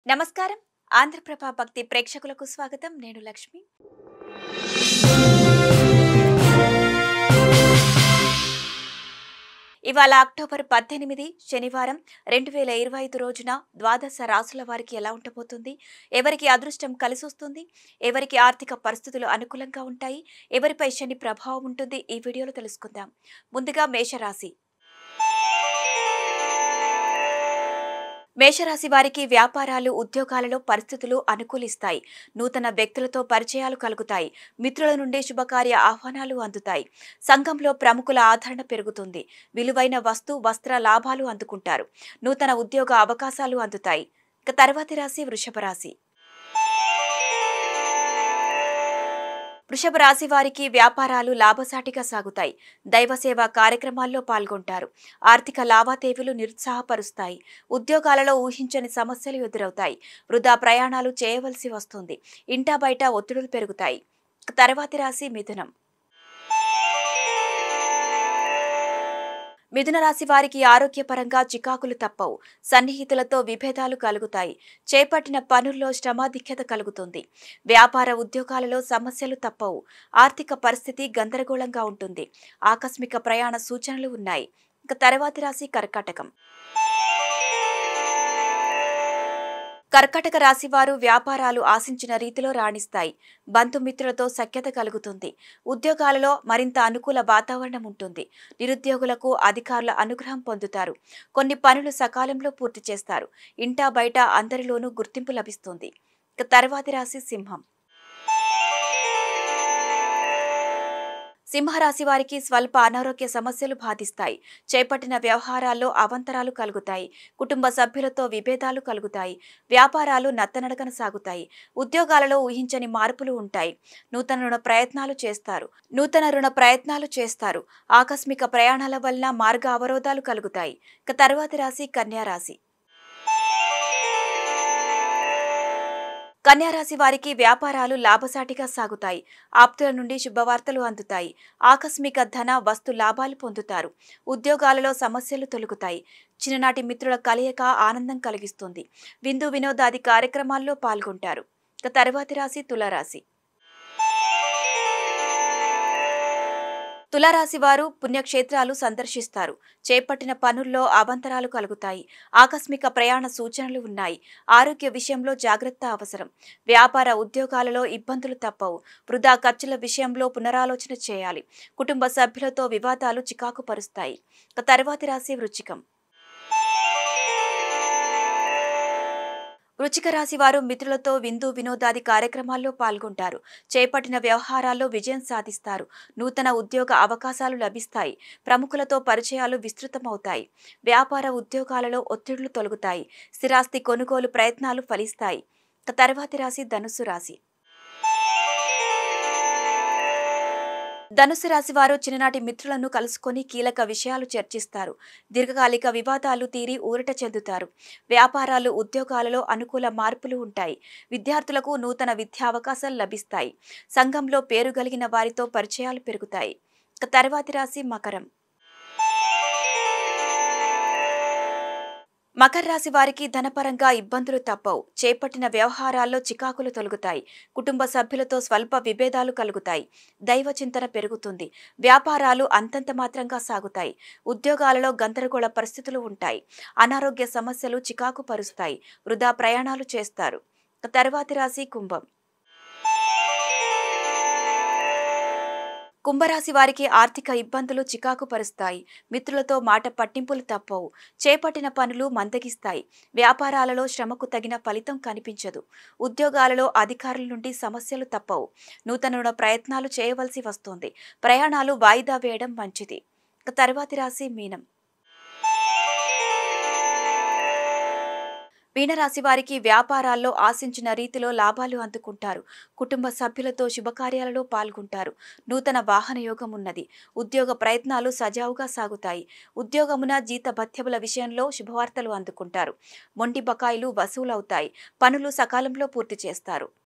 నమస్కారం. ఆంధ్రప్రభ భక్తి ప్రేక్షకులకు స్వాగతం. నేను లక్ష్మి. ఇవాళ అక్టోబర్ 18 శనివారం 2025 రోజున ద్వాదశ రాశుల వారికి ఎలా ఉండబోతుంది, ఎవరికి అదృష్టం కలిసొస్తుంది, ఎవరికి ఆర్థిక పరిస్థితులు అనుకూలంగా ఉంటాయి, ఎవరిపై శని ప్రభావం ఉంటుంది, ఈ వీడియోలో తెలుసుకుందాం. ముందుగా మేషరాశి. మేషరాశి వారికి వ్యాపారాలు, ఉద్యోగాలలో పరిస్థితులు అనుకూలిస్తాయి. నూతన వ్యక్తులతో పరిచయాలు కలుగుతాయి. మిత్రుల నుండి శుభకార్య ఆహ్వానాలు అందుతాయి. సంఘంలో ప్రముఖుల ఆదరణ పెరుగుతుంది. విలువైన వస్త్ర లాభాలు అందుకుంటారు. నూతన ఉద్యోగ అవకాశాలు అందుతాయి. ఇక తర్వాతి రాశి వృషభ రాశి. వృషభ రాశి వారికి వ్యాపారాలు లాభసాటిగా సాగుతాయి. దైవ సేవా కార్యక్రమాల్లో పాల్గొంటారు. ఆర్థిక లావాదేవీలు నిరుత్సాహపరుస్తాయి. ఉద్యోగాలలో ఊహించని సమస్యలు ఎదురవుతాయి. వృధా ప్రయాణాలు చేయవలసి వస్తుంది. ఇంటా బయట ఒత్తిడులు పెరుగుతాయి. తర్వాతి రాశి మిథునం. మిథున రాశి వారికి ఆరోగ్యపరంగా చికాకులు తప్పవు. సన్నిహితులతో విభేదాలు కలుగుతాయి. చేపట్టిన పనుల్లో శ్రమాధిక్యత కలుగుతుంది. వ్యాపార ఉద్యోగాలలో సమస్యలు తప్పవు. ఆర్థిక పరిస్థితి గందరగోళంగా ఉంటుంది. ఆకస్మిక ప్రయాణ సూచనలు ఉన్నాయి. ఇక తర్వాతి రాశి కర్కాటకం. కర్కాటక రాశి వారు వ్యాపారాలు ఆశించిన రీతిలో రాణిస్తాయి. బంధుమిత్రులతో సఖ్యత కలుగుతుంది. ఉద్యోగాలలో మరింత అనుకూల వాతావరణం ఉంటుంది. నిరుద్యోగులకు అధికారుల అనుగ్రహం పొందుతారు. కొన్ని పనులు సకాలంలో పూర్తి చేస్తారు. ఇంటా బయట అందరిలోనూ గుర్తింపు లభిస్తుంది. ఇక తర్వాతి రాశి సింహం. సింహరాశి వారికి స్వల్ప అనారోగ్య సమస్యలు బాధిస్తాయి. చేపట్టిన వ్యవహారాల్లో అవాంతరాలు కలుగుతాయి. కుటుంబ సభ్యులతో విభేదాలు కలుగుతాయి. వ్యాపారాలు నత్తనడకన సాగుతాయి. ఉద్యోగాలలో ఊహించని మార్పులు ఉంటాయి. నూతన రుణ ప్రయత్నాలు చేస్తారు. ఆకస్మిక ప్రయాణాల వలన మార్గ అవరోధాలు కలుగుతాయి. ఇక తర్వాతి రాశి కన్యా రాశి. కన్యారాశి వారికి వ్యాపారాలు లాభసాటిగా సాగుతాయి. ఆప్తుల నుండి శుభవార్తలు అందుతాయి. ఆకస్మిక ధన వస్తు లాభాలు పొందుతారు. ఉద్యోగాలలో సమస్యలు తొలగుతాయి. చిన్ననాటి మిత్రుల కలయిక ఆనందం కలిగిస్తుంది. విందు వినోదాది కార్యక్రమాల్లో పాల్గొంటారు. ఇక తర్వాతి రాశి తులారాశి. తులారాశి వారు పుణ్యక్షేత్రాలు సందర్శిస్తారు. చేపట్టిన పనుల్లో అవాంతరాలు కలుగుతాయి. ఆకస్మిక ప్రయాణ సూచనలు ఉన్నాయి. ఆరోగ్య విషయంలో జాగ్రత్త అవసరం. వ్యాపార ఉద్యోగాలలో ఇబ్బందులు తప్పవు. వృధా ఖర్చుల విషయంలో పునరాలోచన చేయాలి. కుటుంబ సభ్యులతో వివాదాలు చికాకు పరుస్తాయి. తర్వాతి రాశి వృశ్చికం. వృశ్చిక రాశి వారు మిత్రులతో విందు వినోదాది కార్యక్రమాల్లో పాల్గొంటారు. చేపట్టిన వ్యవహారాల్లో విజయం సాధిస్తారు. నూతన ఉద్యోగ అవకాశాలు లభిస్తాయి. ప్రముఖులతో పరిచయాలు విస్తృతమవుతాయి. వ్యాపార ఉద్యోగాలలో ఒత్తిడులు తొలగుతాయి. స్థిరాస్తి కొనుగోలు ప్రయత్నాలు ఫలిస్తాయి. తర్వాతి రాశి ధనుస్సు రాశి. ధనుసు రాశి వారు చిన్ననాటి మిత్రులను కలుసుకొని కీలక విషయాలు చర్చిస్తారు. దీర్ఘకాలిక వివాదాలు తీరి ఊరట చెందుతారు. వ్యాపారాలు, ఉద్యోగాలలో అనుకూల మార్పులు ఉంటాయి. విద్యార్థులకు నూతన విద్యావకాశాలు లభిస్తాయి. సంఘంలో పేరు కలిగిన వారితో పరిచయాలు పెరుగుతాయి. తర్వాతి రాశి మకరం. మకర రాశి వారికి ధనపరంగా ఇబ్బందులు తప్పవు. చేపట్టిన వ్యవహారాల్లో చికాకులు తొలగుతాయి. కుటుంబ సభ్యులతో స్వల్ప విభేదాలు కలుగుతాయి. దైవ చింతన పెరుగుతుంది. వ్యాపారాలు అంతంత మాత్రంగా సాగుతాయి. ఉద్యోగాలలో గందరగోళ పరిస్థితులు ఉంటాయి. అనారోగ్య సమస్యలు చికాకు పరుస్తాయి. వృధా ప్రయాణాలు చేస్తారు. తర్వాతి రాశి కుంభం. కుంభరాశి వారికి ఆర్థిక ఇబ్బందులు చికాకు పరుస్తాయి. మిత్రులతో మాట పట్టింపులు తప్పవు. చేపట్టిన పనులు మందగిస్తాయి. వ్యాపారాలలో శ్రమకు తగిన ఫలితం కనిపించదు. ఉద్యోగాలలో అధికారుల నుండి సమస్యలు తప్పవు. నూతన ప్రయత్నాలు చేయవలసి వస్తుంది. ప్రయాణాలు వాయిదా వేయడం మంచిది. తర్వాతి రాశి మీనం. మీనరాశి వారికి వ్యాపారాల్లో ఆశించిన రీతిలో లాభాలు అందుకుంటారు. కుటుంబ సభ్యులతో శుభకార్యాలలో పాల్గొంటారు. నూతన వాహన యోగం ఉన్నది. ఉద్యోగ ప్రయత్నాలు సజావుగా సాగుతాయి. ఉద్యోగమున జీతభత్యముల విషయంలో శుభవార్తలు అందుకుంటారు. మొండి బకాయిలు వసూలవుతాయి. పనులు సకాలంలో పూర్తి చేస్తారు.